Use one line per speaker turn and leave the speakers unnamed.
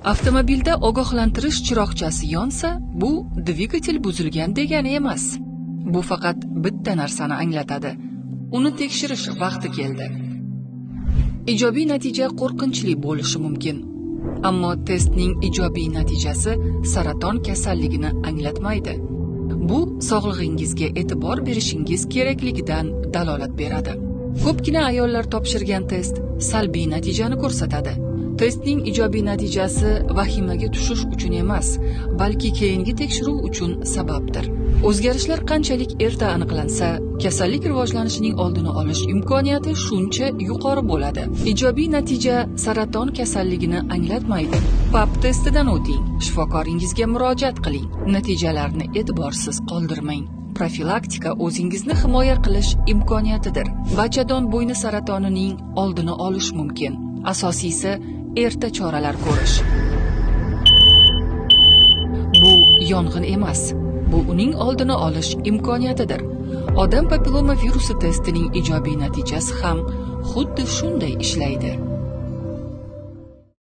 Avtomobilda ogohlantirish chiroqchasi yonsa, bu dvigatel buzilgan degani emas. Bu faqat bitta narsani anglatadi. Uni tekshirish vaqti keldi. Ijobiy natija qo'rqinchli bo'lishi mumkin. Ammo testning ijobiy natijasi saraton kasalligini anglatmaydi. Bu sog'lig'ingizga e'tibor berishingiz kerakligidan dalolat beradi. Ko'pgina ayollar topshirgan test salbiy natijani ko'rsatadi. Testning ijobiy natijasi vahimaga tushish uchun emas, balki keyingi tekshiruv uchun sababdir. O'zgarishlar qanchalik erta aniqlansa, kasallik rivojlanishining oldini olish imkoniyati shuncha yuqori bo'ladi. Ijobiy natija saraton kasalligini anglatmaydi. PAP testidan o'ting, shifokoringizga murojaat qiling, natijalarni e'tiborsiz qoldirmang. Profilaktika o'zingizni himoya qilish imkoniyatidir. Bachadon bo'yni saratonining oldini olish mumkin. Asosiysi erta choralar ko'rish. Bu yong'in emas, bu uning oldini olish imkoniyatidir. Odam papilloma virusi testining ijobiy natijasi ham xuddi shunday ishlaydi.